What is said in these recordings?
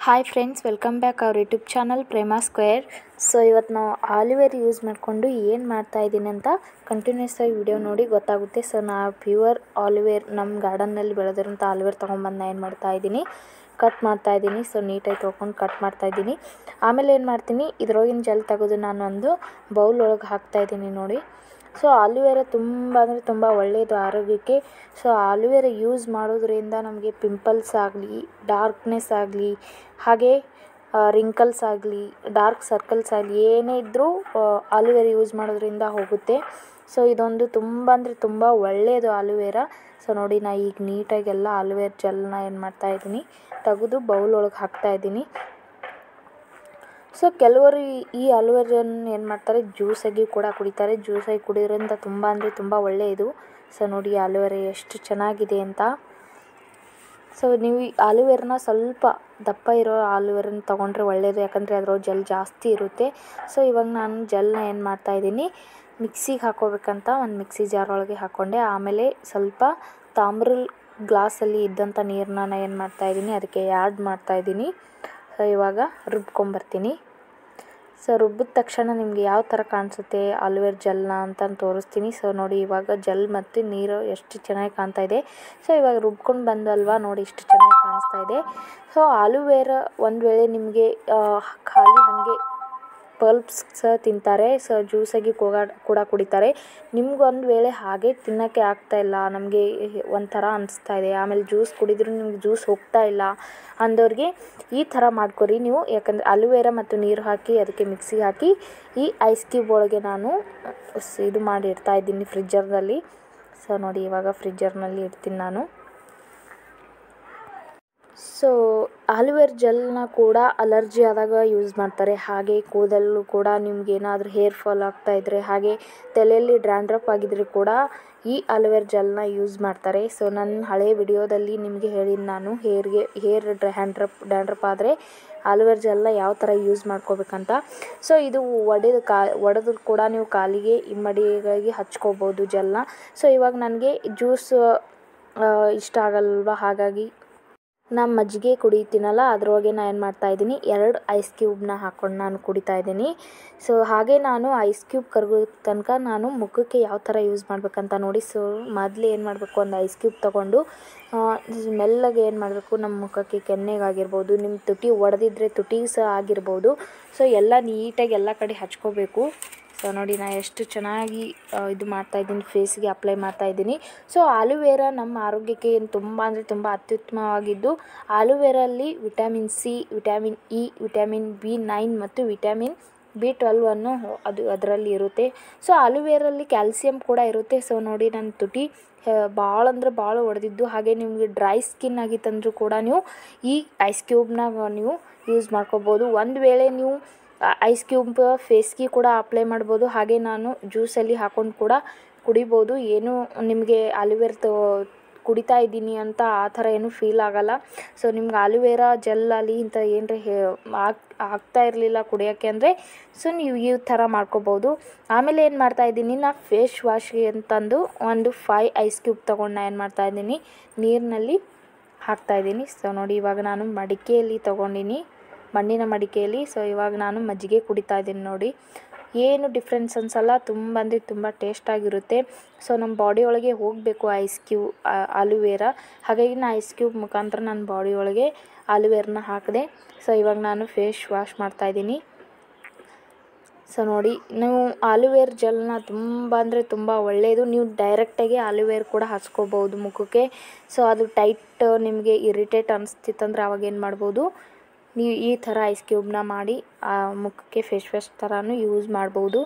Hi friends, welcome back our YouTube channel Prema square. So ಇವತ್ತು ನಾವು ಆಲಿವೇರ್ use ಮಾಡಿಕೊಂಡು ಏನು ಮಾಡ್ತಾ ಇದ್ದೀನಿ ಅಂತ ಕಂಟಿನ್ಯೂಸ್ ಆಗಿ ವಿಡಿಯೋ ನೋಡಿ ಗೊತ್ತಾಗುತ್ತೆ. ಸೊ ನಾವು ಪ್ಯೂರ್ ಆಲಿವೇರ್ ನಮ್ಮ ಗಾರ್ಡನ್ನಲ್ಲಿ ಬೆಳೆದಿರೋಂಥ ಆಲಿವೇರ್ ತೊಗೊಂಬಂದು ಏನು ಮಾಡ್ತಾ ಇದ್ದೀನಿ, ಕಟ್ ಮಾಡ್ತಾ ಇದ್ದೀನಿ. ಸೊ ನೀಟಾಗಿ ತೊಗೊಂಡು ಕಟ್ ಮಾಡ್ತಾ ಇದ್ದೀನಿ. ಆಮೇಲೆ ಏನು ಮಾಡ್ತೀನಿ, ಇದ್ರೊಳಗಿನ ಜೆಲ್ ತೆಗೆದು ನಾನು ಒಂದು ಬೌಲ್ ಒಳಗೆ ಹಾಕ್ತಾಯಿದ್ದೀನಿ ನೋಡಿ. ಸೊ ಆಲುವೆರಾ ತುಂಬ ಅಂದರೆ ತುಂಬ ಒಳ್ಳೆಯದು ಆರೋಗ್ಯಕ್ಕೆ. ಸೊ ಆಲುವೆರಾ ಯೂಸ್ ಮಾಡೋದ್ರಿಂದ ನಮಗೆ ಪಿಂಪಲ್ಸ್ ಆಗಲಿ, ಡಾರ್ಕ್ನೆಸ್ ಆಗಲಿ, ಹಾಗೆ ರಿಂಕಲ್ಸ್ ಆಗಲಿ, ಡಾರ್ಕ್ ಸರ್ಕಲ್ಸ್ ಆಗಲಿ ಏನೇ ಇದ್ದರೂ ಆಲುವೆರಾ ಯೂಸ್ ಮಾಡೋದ್ರಿಂದ ಹೋಗುತ್ತೆ. ಸೊ ಇದೊಂದು ತುಂಬ ಅಂದರೆ ತುಂಬ ಒಳ್ಳೆಯದು ಆಲುವೆರಾ. ಸೊ ನೋಡಿ, ನಾನು ಈಗ ನೀಟಾಗಿ ಎಲ್ಲ ಆಲುವೆರಾ ಜೆಲ್ನ ಏನು ಮಾಡ್ತಾಯಿದ್ದೀನಿ, ತೆಗೆದು ಬೌಲ್ ಒಳಗೆ ಹಾಕ್ತಾಯಿದ್ದೀನಿ. ಸೊ ಕೆಲವರು ಈ ಆಲುವೆರಾನ ಏನು ಮಾಡ್ತಾರೆ, ಜ್ಯೂಸಾಗಿ ಕೂಡ ಕುಡಿತಾರೆ. ಜ್ಯೂಸಾಗಿ ಕುಡಿಯೋದ್ರಿಂದ ತುಂಬ ಅಂದರೆ ತುಂಬ ಒಳ್ಳೆಯದು. ಸೊ ನೋಡಿ ಆಲುವೆರಾ ಎಷ್ಟು ಚೆನ್ನಾಗಿದೆ ಅಂತ. ಸೊ ನೀವು ಈ ಆಲುವೆರಾನ ಸ್ವಲ್ಪ ದಪ್ಪ ಇರೋ ಆಲುವೆರಾನ ತೊಗೊಂಡ್ರೆ ಒಳ್ಳೆಯದು, ಯಾಕಂದರೆ ಅದರೊಳಗೆ ಜೆಲ್ ಜಾಸ್ತಿ ಇರುತ್ತೆ. ಸೊ ಇವಾಗ ನಾನು ಜೆಲ್ನ ಏನು ಮಾಡ್ತಾಯಿದ್ದೀನಿ, ಮಿಕ್ಸಿಗೆ ಹಾಕೋಬೇಕಂತ ಒಂದು ಮಿಕ್ಸಿ ಜಾರ್ ಒಳಗೆ ಹಾಕ್ಕೊಂಡೆ. ಆಮೇಲೆ ಸ್ವಲ್ಪ ತಾಮ್ರ ಗ್ಲಾಸಲ್ಲಿ ಇದ್ದಂಥ ನೀರನ್ನ ಏನು ಮಾಡ್ತಾಯಿದ್ದೀನಿ, ಅದಕ್ಕೆ ಆ್ಯಡ್ ಮಾಡ್ತಾಯಿದ್ದೀನಿ. ಸೊ ಇವಾಗ ರುಬ್ಕೊಂಬರ್ತೀನಿ. ಸೊ ರುಬ್ಬಿದ ತಕ್ಷಣ ನಿಮಗೆ ಯಾವ ಥರ ಕಾಣಿಸುತ್ತೆ ಆಲುವೆರಾ ಜೆಲ್ನ ಅಂತ ತೋರಿಸ್ತೀನಿ. ಸೊ ನೋಡಿ, ಇವಾಗ ಜೆಲ್ ಮತ್ತು ನೀರು ಎಷ್ಟು ಚೆನ್ನಾಗಿ ಕಾಣ್ತಾ ಇದೆ. ಸೊ ಇವಾಗ ರುಬ್ಕೊಂಡು ಬಂದಲ್ವಾ, ನೋಡಿ ಇಷ್ಟು ಚೆನ್ನಾಗಿ ಕಾಣಿಸ್ತಾ ಇದೆ. ಸೊ ಆಲುವೆರಾ ಒಂದು ವೇಳೆ ನಿಮಗೆ ಖಾಲಿ ಹಾಗೆ ಪಲ್ಪ್ಸ್ ತಿಂತಾರೆ, ಸೊ ಜ್ಯೂಸಾಗಿ ಕೂಡ ಕುಡಿತಾರೆ. ನಿಮ್ಗೊಂದು ವೇಳೆ ಹಾಗೆ ತಿನ್ನೋಕ್ಕೆ ಆಗ್ತಾಯಿಲ್ಲ, ನಮಗೆ ಒಂಥರ ಅನಿಸ್ತಾ ಇದೆ, ಆಮೇಲೆ ಜ್ಯೂಸ್ ಕುಡಿದ್ರೂ ನಿಮ್ಗೆ ಜ್ಯೂಸ್ ಹೋಗ್ತಾ ಇಲ್ಲ ಅಂದವ್ರಿಗೆ ಈ ಥರ ಮಾಡ್ಕೊರಿ ನೀವು. ಯಾಕಂದರೆ ಆಲುವೆರಾ ಮತ್ತು ನೀರು ಹಾಕಿ ಅದಕ್ಕೆ ಮಿಕ್ಸಿಗೆ ಹಾಕಿ ಈ ಐಸ್ ಕ್ಯೂಬ್ ಒಳಗೆ ನಾನು ಇದು ಮಾಡಿ ಇಡ್ತಾಯಿದ್ದೀನಿ ಫ್ರಿಜ್ಜರ್ನಲ್ಲಿ. ಸೊ ನೋಡಿ, ಇವಾಗ ಫ್ರಿಜ್ಜರ್ನಲ್ಲಿ ಇಡ್ತೀನಿ ನಾನು. ಸೊ ಆಲುವೆರಾ ಜೆಲ್ನ ಕೂಡ ಅಲರ್ಜಿ ಆದಾಗ ಯೂಸ್ ಮಾಡ್ತಾರೆ. ಹಾಗೆ ಕೂದಲು ಕೂಡ ನಿಮ್ಗೇನಾದರೂ ಹೇರ್ ಫಾಲ್ ಆಗ್ತಾಯಿದ್ರೆ, ಹಾಗೆ ತಲೆಯಲ್ಲಿ ಡ್ರ್ಯಾಂಡ್ರಪ್ ಆಗಿದ್ರೆ ಕೂಡ ಈ ಆಲುವೆರಾ ಜೆಲ್ನ ಯೂಸ್ ಮಾಡ್ತಾರೆ. ಸೊ ನನ್ನ ಹಳೆ ವಿಡಿಯೋದಲ್ಲಿ ನಿಮಗೆ ಹೇಳಿದ್ದು ನಾನು, ಹೇರ್ ಡ್ರ್ಯಾಂಡ್ರಪ್ ಆದರೆ ಆಲುವೆರಾ ಜೆಲ್ನ ಯಾವ ಥರ ಯೂಸ್ ಮಾಡ್ಕೋಬೇಕಂತ. ಸೊ ಇದು ಒಡೆದು ಕೂಡ ನೀವು ಕಾಲಿಗೆ ಇಮ್ಮಡಿಯಾಗಿ ಹಚ್ಕೋಬೋದು ಜೆಲ್ನ. ಸೊ ಇವಾಗ ನನಗೆ ಜ್ಯೂಸ್ ಇಷ್ಟ ಆಗಲ್ವ, ಹಾಗಾಗಿ ನಾನು ಮಜ್ಜಿಗೆ ಕುಡಿತೀನಲ್ಲ ಅದರೊಳಗೆ ನಾನು ಏನು ಮಾಡ್ತಾಯಿದ್ದೀನಿ, 2 ಐಸ್ ಕ್ಯೂಬ್ನ ಹಾಕ್ಕೊಂಡು ನಾನು ಕುಡಿತಾಯಿದ್ದೀನಿ. ಸೊ ಹಾಗೆ ನಾನು ಐಸ್ ಕ್ಯೂಬ್ ಕರಗೋ ತನಕ ನಾನು ಮುಖಕ್ಕೆ ಯಾವ ಥರ ಯೂಸ್ ಮಾಡಬೇಕಂತ ನೋಡಿ. ಸೊ ಮೊದಲು ಏನು ಮಾಡಬೇಕು, ಒಂದು ಐಸ್ ಕ್ಯೂಬ್ ತೊಗೊಂಡು ಮೆಲ್ಲಗೆ ಏನು ಮಾಡಬೇಕು, ನಮ್ಮ ಮುಖಕ್ಕೆ ಕೆನ್ನೆಗಾಗಿರ್ಬೋದು, ನಿಮ್ಮ ತುಟಿ ಒಡೆದಿದ್ರೆ ತುಟಿಗೆ ಸಹ ಆಗಿರ್ಬೋದು. ಸೊ ಎಲ್ಲ ನೀಟಾಗಿ ಎಲ್ಲ ಕಡೆ ಹಚ್ಕೋಬೇಕು. ಸೊ ನೋಡಿ, ನಾನು ಎಷ್ಟು ಚೆನ್ನಾಗಿ ಇದು ಮಾಡ್ತಾಯಿದ್ದೀನಿ, ಫೇಸ್ಗೆ ಅಪ್ಲೈ ಮಾಡ್ತಾಯಿದ್ದೀನಿ. ಸೊ ಆಲುವೆರಾ ನಮ್ಮ ಆರೋಗ್ಯಕ್ಕೆ ತುಂಬ ಅಂದರೆ ತುಂಬ ಅತ್ಯುತ್ತಮವಾಗಿದ್ದು, ಆಲುವೆರಲ್ಲಿ vitamin C, vitamin E, vitamin B9 ಮತ್ತು ವಿಟಮಿನ್ B12 ಅದರಲ್ಲಿ ಇರುತ್ತೆ. ಸೊ ಆಲುವೆರಲ್ಲಿ ಕ್ಯಾಲ್ಸಿಯಂ ಕೂಡ ಇರುತ್ತೆ. ಸೊ ನೋಡಿ, ನನ್ನ ತುಟಿ ಭಾಳ ಅಂದರೆ ಭಾಳ ಒಡೆದಿದ್ದು, ಹಾಗೆ ನಿಮಗೆ ಡ್ರೈ ಸ್ಕಿನ್ ಆಗಿತ್ತಂದ್ರೂ ಕೂಡ ನೀವು ಈ ಐಸ್ ಕ್ಯೂಬ್ನ ನೀವು ಯೂಸ್ ಮಾಡ್ಕೋಬೋದು. ಒಂದು ವೇಳೆ ನೀವು ಐಸ್ ಕ್ಯೂಬ್ ಫೇಸ್ಗೆ ಕೂಡ ಅಪ್ಲೈ ಮಾಡ್ಬೋದು, ಹಾಗೆ ನಾನು ಜ್ಯೂಸಲ್ಲಿ ಹಾಕ್ಕೊಂಡು ಕೂಡ ಕುಡಿಬೋದು. ಏನು ನಿಮಗೆ ಆಲುವೆರಾ ಕುಡಿತಾ ಇದ್ದೀನಿ ಅಂತ ಆ ಥರ ಏನೂ ಫೀಲ್ ಆಗೋಲ್ಲ. ಸೊ ನಿಮ್ಗೆ ಆಲುವೆರಾ ಜೆಲ್ಲಲ್ಲಿ ಇಂಥ ಏನರ ಆಗ್ತಾ ಇರಲಿಲ್ಲ ಕುಡಿಯೋಕ್ಕೆ ಅಂದರೆ, ಸೊ ನೀವು ಈ ಥರ ಮಾಡ್ಕೋಬೋದು. ಆಮೇಲೆ ಏನು ಮಾಡ್ತಾಯಿದ್ದೀನಿ, ನಾನು ಫೇಸ್ ವಾಶ್ಗೆ ಅಂತಂದು ಒಂದು 5 ಐಸ್ ಕ್ಯೂಬ್ ತೊಗೊಂಡು ನಾನು ಏನು ಮಾಡ್ತಾಯಿದ್ದೀನಿ, ನೀರಿನಲ್ಲಿ ಹಾಕ್ತಾಯಿದ್ದೀನಿ. ಸೊ ನೋಡಿ, ಇವಾಗ ನಾನು ಮಡಿಕೆಯಲ್ಲಿ ತೊಗೊಂಡಿನಿ, ಮಣ್ಣಿನ ಮಡಿಕೆಯಲ್ಲಿ. ಸೊ ಇವಾಗ ನಾನು ಮಜ್ಜಿಗೆ ಕುಡಿತಾ ಇದ್ದೀನಿ ನೋಡಿ. ಏನು ಡಿಫ್ರೆನ್ಸ್ ಅನಿಸಲ್ಲ, ತುಂಬ ಅಂದರೆ ತುಂಬ ಟೇಸ್ಟಾಗಿರುತ್ತೆ. ಸೊ ನಮ್ಮ ಬಾಡಿ ಒಳಗೆ ಹೋಗಬೇಕು ಆಲುವೆರಾ, ಹಾಗಾಗಿ ನಾನು ಐಸ್ ಕ್ಯೂಬ್ ಮುಖಾಂತರ ನನ್ನ ಬಾಡಿ ಒಳಗೆ ಆಲುವೆರಾನ ಹಾಕಿದೆ. ಸೊ ಇವಾಗ ನಾನು ಫೇಸ್ ವಾಶ್ ಮಾಡ್ತಾಯಿದ್ದೀನಿ. ಸೊ ನೋಡಿ, ನೀವು ಆಲುವೆರಾ ಜೆಲ್ನ ತುಂಬ ಅಂದರೆ ತುಂಬ ಒಳ್ಳೆಯದು. ನೀವು ಡೈರೆಕ್ಟಾಗಿ ಆಲುವೆರಾ ಕೂಡ ಹಚ್ಕೋಬೋದು ಮುಖಕ್ಕೆ. ಸೊ ಅದು ಟೈಟ್ ನಿಮಗೆ ಇರಿಟೇಟ್ ಅನಿಸ್ತಿತ್ತಂದ್ರೆ ಅವಾಗ ಏನು ಮಾಡ್ಬೋದು, ನೀವು ಈ ಥರ ಐಸ್ ಕ್ಯೂಬ್ನ ಮಾಡಿ ಮುಖಕ್ಕೆ ಫೇಸ್ ವಾಶ್ ಥರನೂ ಯೂಸ್ ಮಾಡ್ಬೋದು.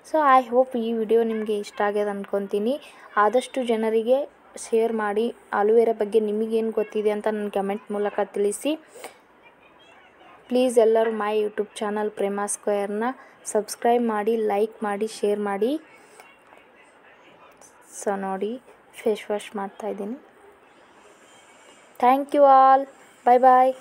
ಸೊ ಐ ಹೋಪ್ ಈ ವಿಡಿಯೋ ನಿಮಗೆ ಇಷ್ಟ ಆಗ್ಯದ ಅಂದ್ಕೊತೀನಿ. ಆದಷ್ಟು ಜನರಿಗೆ ಶೇರ್ ಮಾಡಿ. ಆಲುವೆರಾ ಬಗ್ಗೆ ನಿಮಗೇನು ಗೊತ್ತಿದೆ ಅಂತ ನನ್ನ ಕಮೆಂಟ್ ಮೂಲಕ ತಿಳಿಸಿ. ಪ್ಲೀಸ್ ಎಲ್ಲರೂ ಮೈ ಯೂಟ್ಯೂಬ್ ಚಾನಲ್ ಪ್ರೇಮಾ ಸ್ಕ್ವೇರ್ನ ಸಬ್ಸ್ಕ್ರೈಬ್ ಮಾಡಿ, ಲೈಕ್ ಮಾಡಿ, ಶೇರ್ ಮಾಡಿ. ಸೊ ನೋಡಿ, ಫೇಸ್ ವಾಶ್ ಮಾಡ್ತಾಯಿದ್ದೀನಿ. Thank you all. Bye bye.